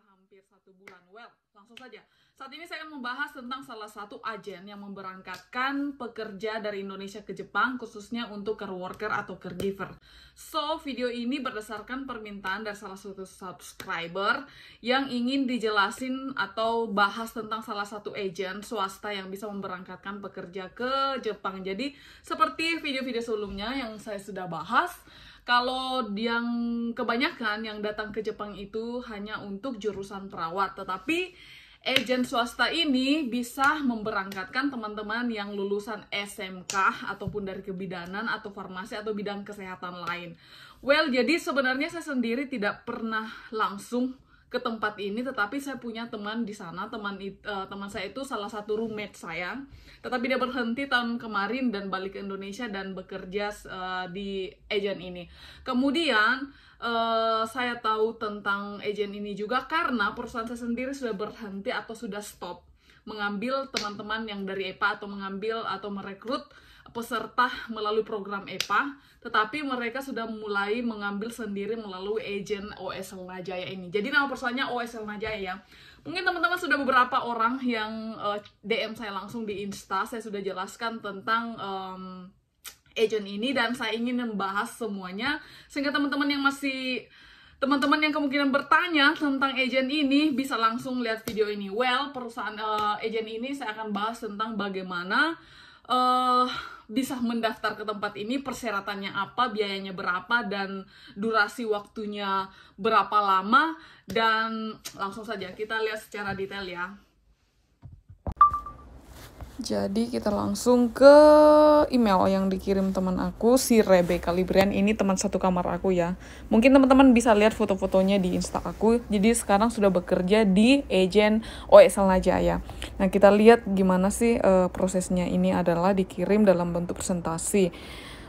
hampir 1 bulan. Well, langsung saja. Saat ini saya akan membahas tentang salah satu agen yang memberangkatkan pekerja dari Indonesia ke Jepang, khususnya untuk care worker atau caregiver. So, video ini berdasarkan permintaan dari salah satu subscriber yang ingin dijelasin atau bahas tentang salah satu agen swasta yang bisa memberangkatkan pekerja ke Jepang. Jadi, seperti video-video sebelumnya yang saya sudah bahas, kalau yang kebanyakan yang datang ke Jepang itu hanya untuk jurusan perawat, tetapi agen swasta ini bisa memberangkatkan teman-teman yang lulusan SMK ataupun dari kebidanan atau farmasi atau bidang kesehatan lain. Well, jadi sebenarnya saya sendiri tidak pernah langsung ke tempat ini, tetapi saya punya teman di sana. Teman saya itu salah satu roommate saya, tetapi dia berhenti tahun kemarin dan balik ke Indonesia dan bekerja di agen ini. Kemudian saya tahu tentang agen ini juga karena perusahaan saya sendiri sudah berhenti atau sudah stop mengambil teman-teman yang dari EPA atau mengambil atau merekrut peserta melalui program EPA, tetapi mereka sudah mulai mengambil sendiri melalui agen OSL Najaya ini. Jadi nama perusahaannya OSL Najaya ya. Mungkin teman-teman sudah beberapa orang yang DM saya langsung di Insta, saya sudah jelaskan tentang agen ini dan saya ingin membahas semuanya sehingga teman-teman yang kemungkinan bertanya tentang agen ini bisa langsung lihat video ini. Well, perusahaan agen ini saya akan bahas tentang bagaimana bisa mendaftar ke tempat ini, persyaratannya apa, biayanya berapa, dan durasi waktunya berapa lama. Dan langsung saja kita lihat secara detail ya. Jadi kita langsung ke email yang dikirim teman aku, si Rebecca Librian. Ini teman satu kamar aku ya. Mungkin teman-teman bisa lihat foto-fotonya di Insta aku. Jadi sekarang sudah bekerja di agen OSL Najaya. Nah, kita lihat gimana sih prosesnya. Ini adalah dikirim dalam bentuk presentasi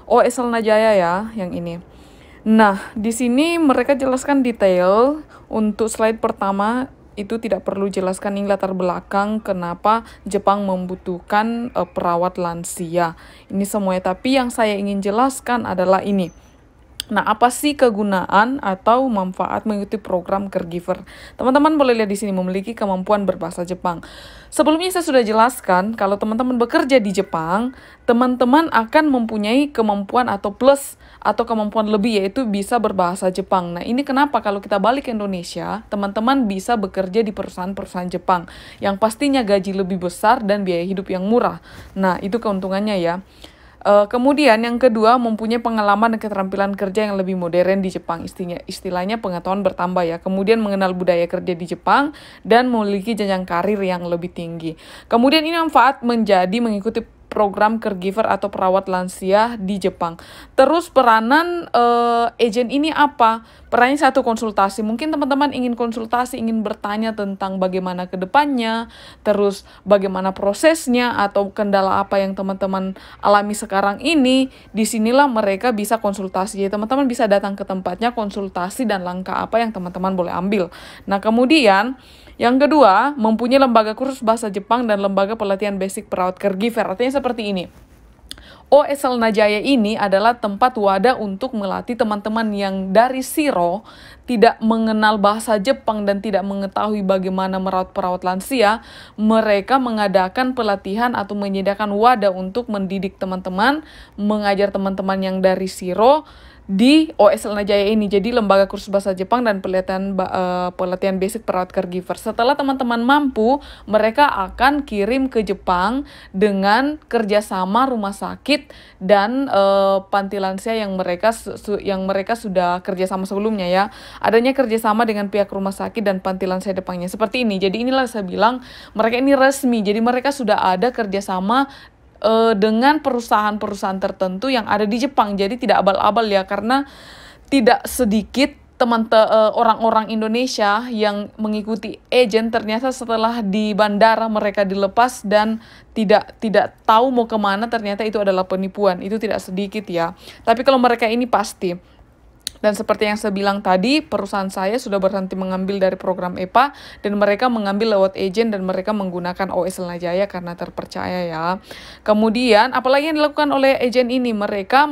OSL Najaya ya, yang ini. Nah, di sini mereka jelaskan detail. Untuk slide pertama itu tidak perlu jelaskan ini latar belakang kenapa Jepang membutuhkan perawat lansia. Ini semuanya, tapi yang saya ingin jelaskan adalah ini. Nah, apa sih kegunaan atau manfaat mengikuti program caregiver? Teman-teman boleh lihat di sini, memiliki kemampuan berbahasa Jepang. Sebelumnya saya sudah jelaskan kalau teman-teman bekerja di Jepang, teman-teman akan mempunyai kemampuan atau plus atau kemampuan lebih, yaitu bisa berbahasa Jepang. Nah, ini kenapa kalau kita balik ke Indonesia, teman-teman bisa bekerja di perusahaan-perusahaan Jepang yang pastinya gaji lebih besar dan biaya hidup yang murah. Nah, itu keuntungannya ya. Kemudian yang kedua, mempunyai pengalaman dan keterampilan kerja yang lebih modern di Jepang. Istilahnya pengetahuan bertambah ya. Kemudian mengenal budaya kerja di Jepang dan memiliki jenjang karir yang lebih tinggi. Kemudian ini manfaat menjadi mengikuti program caregiver atau perawat lansia di Jepang. Terus peranan agen ini apa? Perannya satu, konsultasi. Mungkin teman-teman ingin konsultasi, ingin bertanya tentang bagaimana ke depannya, terus bagaimana prosesnya atau kendala apa yang teman-teman alami sekarang ini. Disinilah mereka bisa konsultasi. Jadi teman-teman bisa datang ke tempatnya, konsultasi dan langkah apa yang teman-teman boleh ambil. Nah, kemudian yang kedua, mempunyai lembaga kursus bahasa Jepang dan lembaga pelatihan basic perawat caregiver. Artinya seperti ini. OSL Najaya ini adalah tempat wadah untuk melatih teman-teman yang dari zero, tidak mengenal bahasa Jepang dan tidak mengetahui bagaimana merawat perawat lansia. Mereka mengadakan pelatihan atau menyediakan wadah untuk mendidik teman-teman, mengajar teman-teman yang dari zero di OSL Najaya ini. Jadi lembaga kursus bahasa Jepang dan pelatihan basic perawat caregiver. Setelah teman-teman mampu, mereka akan kirim ke Jepang dengan kerjasama rumah sakit dan panti lansia yang mereka sudah kerjasama sebelumnya ya. Adanya kerjasama dengan pihak rumah sakit dan panti lansia Jepangnya seperti ini. Jadi inilah saya bilang mereka ini resmi. Jadi mereka sudah ada kerjasama dengan perusahaan-perusahaan tertentu yang ada di Jepang. Jadi tidak abal-abal ya, karena tidak sedikit orang-orang Indonesia yang mengikuti agen ternyata setelah di bandara mereka dilepas dan tidak tahu mau kemana, ternyata itu adalah penipuan. Itu tidak sedikit ya, tapi kalau mereka ini pasti. Dan seperti yang saya bilang tadi, perusahaan saya sudah berhenti mengambil dari program EPA dan mereka mengambil lewat agen dan mereka menggunakan OSL Najaya karena terpercaya ya. Kemudian apalagi yang dilakukan oleh agen ini? Mereka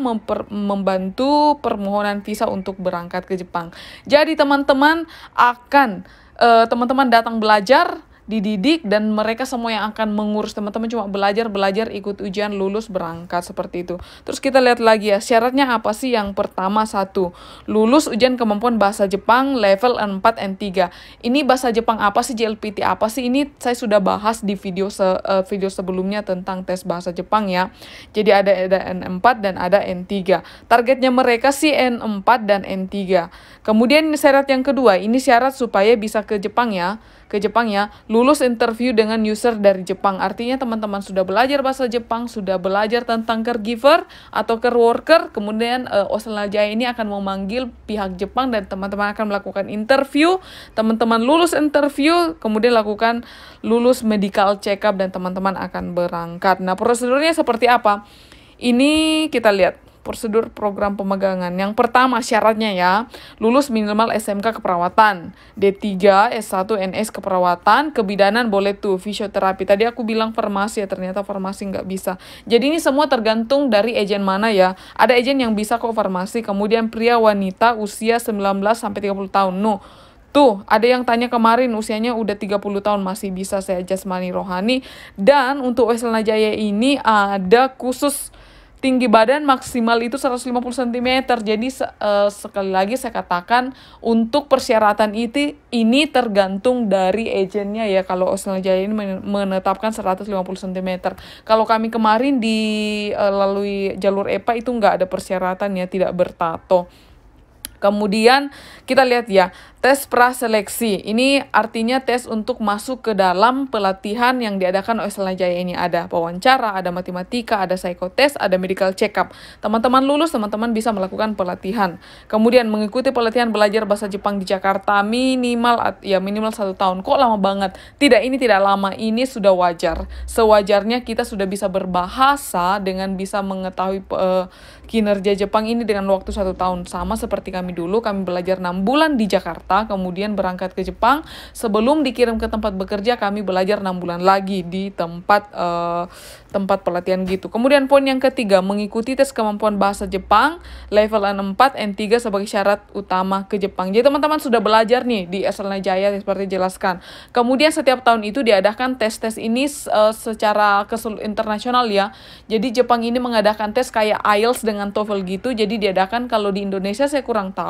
membantu permohonan visa untuk berangkat ke Jepang. Jadi teman-teman akan teman-teman datang belajar, dididik, dan mereka semua yang akan mengurus. Teman-teman cuma belajar, ikut ujian, lulus, berangkat, seperti itu. Terus kita lihat lagi ya, syaratnya apa sih? Yang pertama, 1, lulus ujian kemampuan bahasa Jepang level 4 N3. Ini bahasa Jepang apa sih, JLPT apa sih? Ini saya sudah bahas di video sebelumnya tentang tes bahasa Jepang ya. Jadi ada N4 dan ada N3. Targetnya mereka sih N4 dan N3. Kemudian syarat yang kedua, ini syarat supaya bisa ke Jepang ya, lulus interview dengan user dari Jepang. Artinya teman-teman sudah belajar bahasa Jepang, sudah belajar tentang caregiver atau care worker, kemudian Australia Jaya ini akan memanggil pihak Jepang dan teman-teman akan melakukan interview. Teman-teman lulus interview, kemudian lakukan lulus medical check up dan teman-teman akan berangkat. Nah, prosedurnya seperti apa? Ini kita lihat prosedur program pemegangan. Yang pertama syaratnya ya, lulus minimal SMK keperawatan, D3, S1, NS keperawatan, kebidanan boleh tuh, fisioterapi. Tadi aku bilang farmasi ya, ternyata farmasi nggak bisa. Jadi ini semua tergantung dari agen mana ya. Ada agen yang bisa kok farmasi, kemudian pria wanita usia 19-30 tahun. No. Tuh, ada yang tanya kemarin usianya udah 30 tahun masih bisa saya jasmani rohani. Dan untuk Australia Jaya ini ada khusus tinggi badan maksimal itu 150 cm. Jadi sekali lagi saya katakan untuk persyaratan ini tergantung dari agennya ya. Kalau Australia Jaya ini menetapkan 150 cm. Kalau kami kemarin lalui jalur EPA itu nggak ada persyaratan ya, tidak bertato. Kemudian kita lihat ya, tes praseleksi. Ini artinya tes untuk masuk ke dalam pelatihan yang diadakan Australia Jaya ini. Ada wawancara, ada matematika, ada psikotes, ada medical check up. Teman-teman lulus, teman-teman bisa melakukan pelatihan. Kemudian mengikuti pelatihan belajar bahasa Jepang di Jakarta minimal 1 tahun. Kok lama banget? Tidak, ini tidak lama. Ini sudah wajar. Sewajarnya kita sudah bisa berbahasa dengan bisa mengetahui kinerja Jepang ini dengan waktu 1 tahun. Sama seperti kami dulu, kami belajar 6 bulan di Jakarta, kemudian berangkat ke Jepang. Sebelum dikirim ke tempat bekerja, kami belajar 6 bulan lagi di tempat pelatihan gitu. Kemudian poin yang ketiga, mengikuti tes kemampuan bahasa Jepang level N4, N3 sebagai syarat utama ke Jepang. Jadi teman-teman sudah belajar nih di Australia Jaya seperti dijelaskan. Kemudian setiap tahun itu diadakan tes-tes ini secara internasional ya. Jadi Jepang ini mengadakan tes kayak IELTS dengan TOEFL gitu. Jadi diadakan, kalau di Indonesia saya kurang tahu.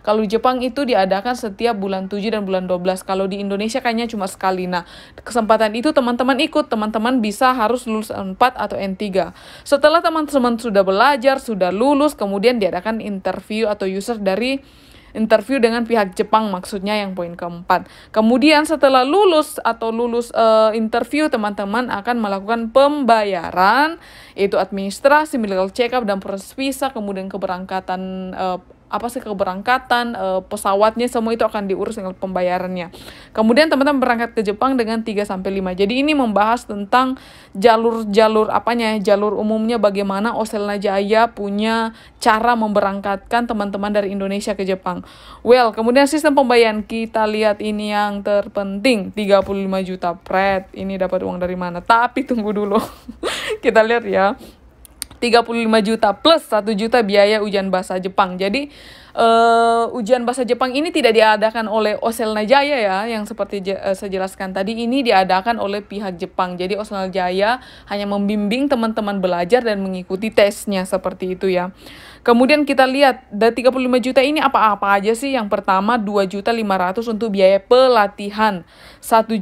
Kalau di Jepang itu diadakan setiap bulan 7 dan bulan 12. Kalau di Indonesia kayaknya cuma sekali. Nah, kesempatan itu teman-teman ikut. Teman-teman bisa harus lulus N4 atau N3. Setelah teman-teman sudah belajar, sudah lulus, kemudian diadakan interview atau user dari interview dengan pihak Jepang, maksudnya yang poin keempat. Kemudian setelah lulus interview, teman-teman akan melakukan pembayaran, yaitu administrasi, medical check up, dan proses visa, kemudian keberangkatan pesawatnya, semua itu akan diurus dengan pembayarannya. Kemudian teman-teman berangkat ke Jepang dengan 3-5. Jadi ini membahas tentang jalur umumnya, bagaimana Australia Jaya punya cara memberangkatkan teman-teman dari Indonesia ke Jepang. Kemudian sistem pembayaran, kita lihat ini yang terpenting, 35 juta pret. Ini dapat uang dari mana? Tapi tunggu dulu. Kita lihat ya. 35 juta plus 1 juta biaya ujian bahasa Jepang. Jadi ujian bahasa Jepang ini tidak diadakan oleh Australia Jaya ya, yang seperti saya jelaskan tadi, ini diadakan oleh pihak Jepang. Jadi Australia Jaya hanya membimbing teman-teman belajar dan mengikuti tesnya, seperti itu ya. Kemudian kita lihat dari 35 juta ini apa-apa aja sih. Yang pertama 2.500.000 untuk biaya pelatihan. 1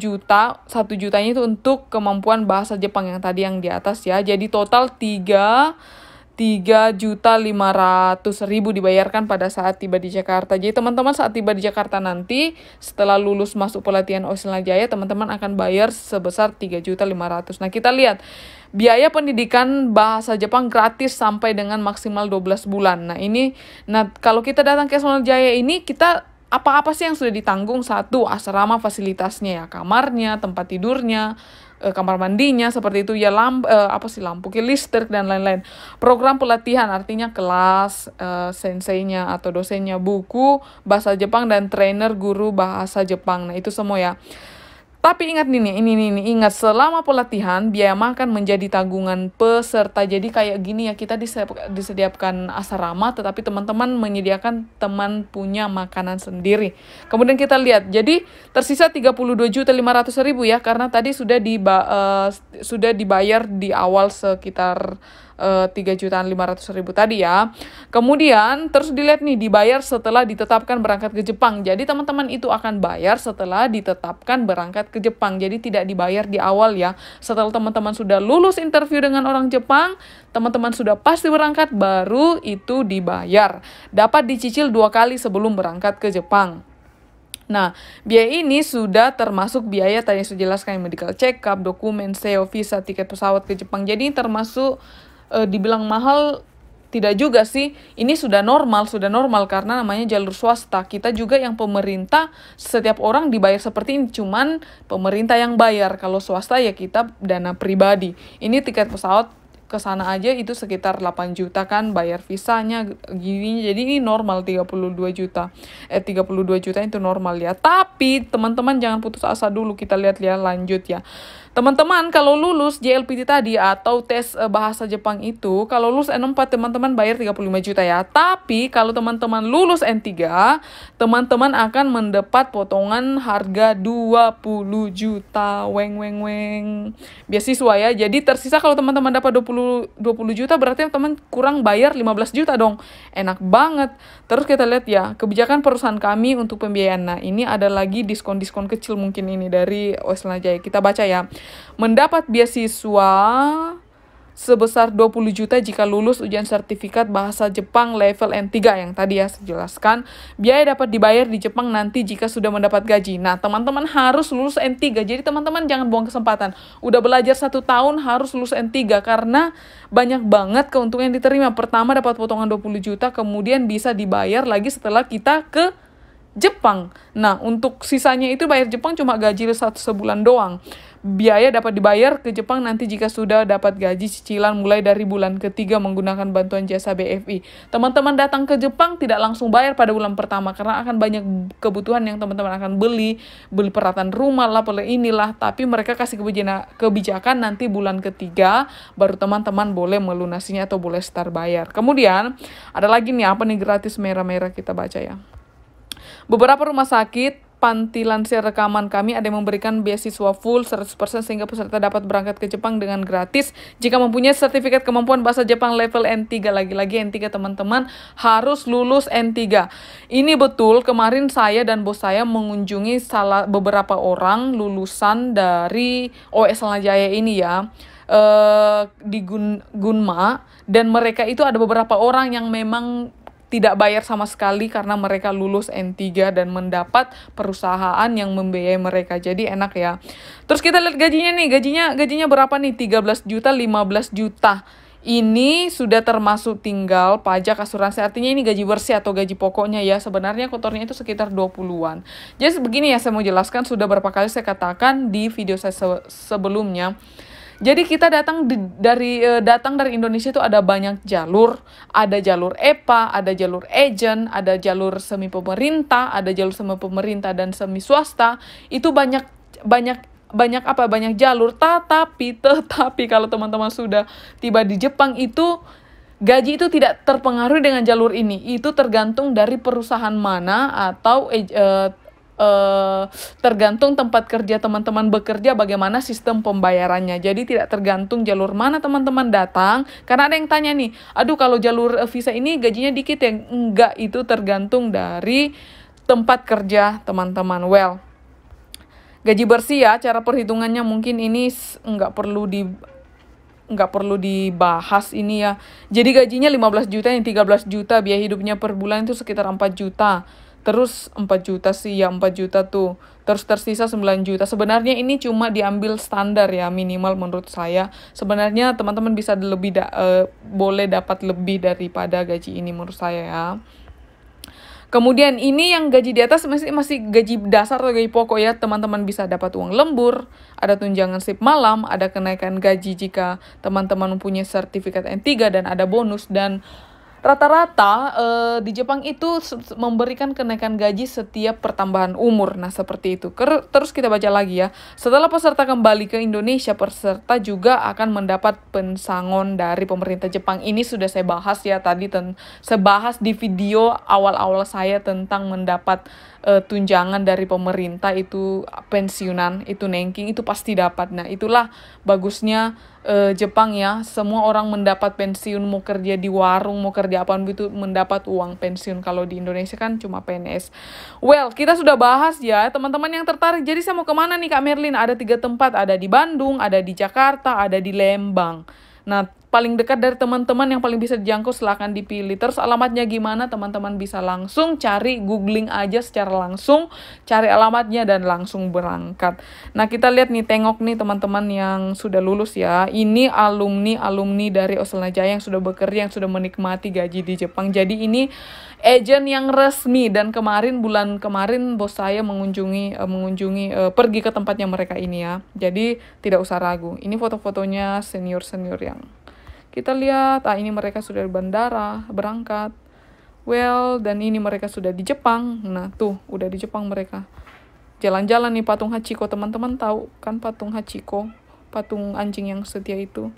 jutanya itu untuk kemampuan bahasa Jepang yang tadi yang di atas ya. Jadi total 3.500.000 dibayarkan pada saat tiba di Jakarta. Jadi teman-teman saat tiba di Jakarta nanti, setelah lulus masuk pelatihan Australia Jaya, teman-teman akan bayar sebesar 3.500.000. Nah, kita lihat biaya pendidikan bahasa Jepang gratis sampai dengan maksimal 12 bulan. Nah, kalau kita datang ke Australia Jaya ini, kita apa-apa sih yang sudah ditanggung? 1, asrama fasilitasnya ya, kamarnya, tempat tidurnya, kamar mandinya, seperti itu ya, lampu, listrik dan lain-lain. Program pelatihan artinya kelas, senseinya atau dosennya, buku bahasa Jepang, dan trainer guru bahasa Jepang. Nah, itu semua ya. Tapi ingat ini, ingat selama pelatihan biaya makan menjadi tanggungan peserta. Jadi kayak gini ya, kita disediakan asrama, tetapi teman-teman menyediakan teman punya makanan sendiri. Kemudian kita lihat, jadi tersisa 32.500.000 ya, karena tadi sudah dibayar di awal sekitar 3.500.000 tadi ya. Kemudian terus dilihat nih, dibayar setelah ditetapkan berangkat ke Jepang. Jadi teman-teman itu akan bayar setelah ditetapkan berangkat ke Jepang. Jadi tidak dibayar di awal ya. Setelah teman-teman sudah lulus interview dengan orang Jepang, teman-teman sudah pasti berangkat, baru itu dibayar. Dapat dicicil 2 kali sebelum berangkat ke Jepang. Nah, biaya ini sudah termasuk biaya tadi yang sudah jelaskan, medical check up, dokumen, SEO, visa, tiket pesawat ke Jepang. Jadi termasuk dibilang mahal tidak juga sih. Ini sudah normal karena namanya jalur swasta. Kita juga yang pemerintah, setiap orang dibayar seperti ini, cuman pemerintah yang bayar. Kalau swasta ya kita dana pribadi. Ini tiket pesawat ke sana aja itu sekitar 8 juta kan, bayar visanya gini. Jadi ini normal 32 juta itu normal ya. Tapi teman-teman jangan putus asa dulu, kita lihat ya lanjut ya. Teman-teman kalau lulus JLPT tadi atau tes bahasa Jepang itu, kalau lulus N4 teman-teman bayar 35 juta ya. Tapi kalau teman-teman lulus N3, teman-teman akan mendapat potongan harga 20 juta. Beasiswa ya. Jadi tersisa kalau teman-teman dapat 20 juta berarti teman kurang bayar 15 juta dong. Enak banget. Terus kita lihat ya, kebijakan perusahaan kami untuk pembiayaan. Nah, ini ada lagi diskon-diskon kecil mungkin ini dari OS Jaya. Kita baca ya. Mendapat beasiswa sebesar 20 juta jika lulus ujian sertifikat bahasa Jepang level N3 yang tadi ya saya jelaskan. Biaya dapat dibayar di Jepang nanti jika sudah mendapat gaji. Nah, teman-teman harus lulus N3. Jadi teman-teman jangan buang kesempatan. Udah belajar 1 tahun harus lulus N3 karena banyak banget keuntungan yang diterima. Pertama dapat potongan 20 juta, kemudian bisa dibayar lagi setelah kita ke Jepang. Nah, untuk sisanya itu bayar Jepang cuma gaji sebulan doang. Biaya dapat dibayar ke Jepang nanti jika sudah dapat gaji cicilan mulai dari bulan ketiga menggunakan bantuan jasa BFI. Teman-teman datang ke Jepang tidak langsung bayar pada bulan pertama karena akan banyak kebutuhan yang teman-teman akan beli peralatan rumah lah, inilah. Tapi mereka kasih kebijakan nanti bulan ketiga baru teman-teman boleh melunasinya atau boleh start bayar. Kemudian ada lagi nih, apa nih gratis merah-merah, kita baca ya. Beberapa rumah sakit panti lansir rekaman kami ada yang memberikan beasiswa full 100% sehingga peserta dapat berangkat ke Jepang dengan gratis jika mempunyai sertifikat kemampuan bahasa Jepang level N3. Lagi-lagi N3 teman-teman harus lulus N3. Ini betul, kemarin saya dan bos saya mengunjungi beberapa orang lulusan dari OS Jaya ini ya, di Gunma, dan mereka itu ada beberapa orang yang memang tidak bayar sama sekali karena mereka lulus N3 dan mendapat perusahaan yang membiayai mereka. Jadi enak ya. Terus kita lihat gajinya nih. Gajinya berapa nih? 13 juta, 15 juta. Ini sudah termasuk tinggal pajak asuransi. Artinya ini gaji bersih atau gaji pokoknya ya. Sebenarnya kotornya itu sekitar 20-an. Jadi begini ya, saya mau jelaskan, sudah berapa kali saya katakan di video saya sebelumnya. Jadi kita datang dari Indonesia itu ada banyak jalur. Ada jalur EPA, ada jalur agent, ada jalur semi pemerintah, ada jalur semi pemerintah dan semi swasta. Itu banyak jalur. Tetapi kalau teman-teman sudah tiba di Jepang itu gaji itu tidak terpengaruhi dengan jalur ini. Itu tergantung dari perusahaan mana atau tergantung tempat kerja teman-teman bekerja, bagaimana sistem pembayarannya. Jadi tidak tergantung jalur mana teman-teman datang. Karena ada yang tanya nih, aduh kalau jalur visa ini gajinya dikit ya. Enggak, itu tergantung dari tempat kerja teman-teman. Well, gaji bersih ya, cara perhitungannya mungkin ini nggak perlu dibahas ini ya. Jadi gajinya 15 juta, yang 13 juta, biaya hidupnya per bulan itu sekitar 4 juta. Terus 4 juta sih ya, 4 juta tuh. Terus tersisa 9 juta. Sebenarnya ini cuma diambil standar ya, minimal menurut saya. Sebenarnya teman-teman bisa boleh dapat lebih daripada gaji ini menurut saya ya. Kemudian ini yang gaji di atas masih gaji dasar atau gaji pokok ya. Teman-teman bisa dapat uang lembur, ada tunjangan shift malam, ada kenaikan gaji jika teman-teman mempunyai sertifikat N3 dan ada bonus. Dan Rata-rata di Jepang itu memberikan kenaikan gaji setiap pertambahan umur. Nah, seperti itu. Terus kita baca lagi ya. Setelah peserta kembali ke Indonesia, peserta juga akan mendapat pesangon dari pemerintah Jepang. Ini sudah saya bahas ya tadi, saya bahas di video awal-awal saya tentang mendapat tunjangan dari pemerintah, itu pensiunan, itu nengking, itu pasti dapat. Nah, itulah bagusnya Jepang ya, semua orang mendapat pensiun, mau kerja di warung, mau kerja apaan gitu, mendapat uang pensiun. Kalau di Indonesia kan cuma PNS. Well, kita sudah bahas ya, teman-teman yang tertarik. Jadi saya mau kemana nih Kak Merlin? Ada 3 tempat, ada di Bandung, ada di Jakarta, ada di Lembang. Nah, paling dekat dari teman-teman yang paling bisa dijangkau silahkan dipilih. Terus alamatnya gimana? Teman-teman bisa langsung cari, googling aja secara langsung, cari alamatnya dan langsung berangkat. Nah, kita lihat nih, tengok nih teman-teman yang sudah lulus ya. Ini alumni dari Oslanajaya yang sudah bekerja, yang sudah menikmati gaji di Jepang. Jadi ini agent yang resmi, dan bulan kemarin bos saya mengunjungi pergi ke tempatnya mereka ini ya. Jadi tidak usah ragu. Ini foto-fotonya senior-senior yang kita lihat. Ini mereka sudah di bandara berangkat. Well, dan ini mereka sudah di Jepang. Nah, tuh udah di Jepang mereka. Jalan-jalan nih patung Hachiko, teman-teman tahu kan patung Hachiko, patung anjing yang setia itu.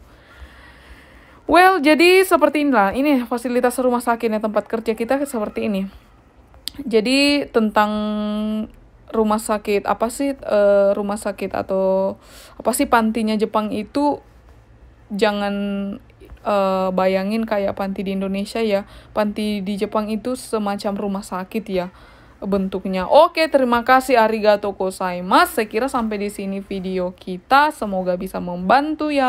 Well, jadi seperti inilah. Ini fasilitas rumah sakit ya, tempat kerja kita seperti ini. Jadi tentang rumah sakit, apa sih rumah sakit atau apa sih pantinya Jepang itu, jangan bayangin kayak panti di Indonesia ya. Panti di Jepang itu semacam rumah sakit ya bentuknya. Oke, terima kasih, arigatou gozaimasu. Saya kira sampai di sini video kita, semoga bisa membantu ya.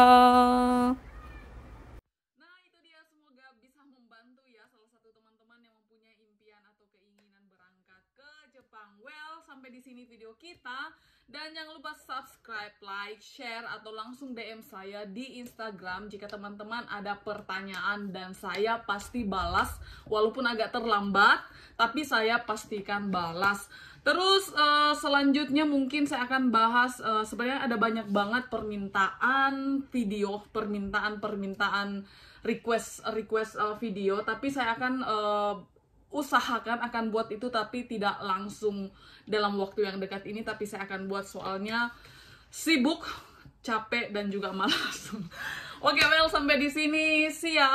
Nah, itu dia, semoga bisa membantu ya salah satu teman-teman yang mempunyai impian atau keinginan berangkat ke Jepang. Well, sampai di sini video kita. Dan jangan lupa subscribe, like, share, atau langsung DM saya di Instagram jika teman-teman ada pertanyaan, dan saya pasti balas walaupun agak terlambat, tapi saya pastikan balas. Terus selanjutnya mungkin saya akan bahas, sebenarnya ada banyak banget permintaan video, permintaan request video, tapi saya akan usahakan akan buat itu, tapi tidak langsung dalam waktu yang dekat ini, tapi saya akan buat, soalnya sibuk, capek, dan juga malas. Oke, well, sampai di sini. See ya.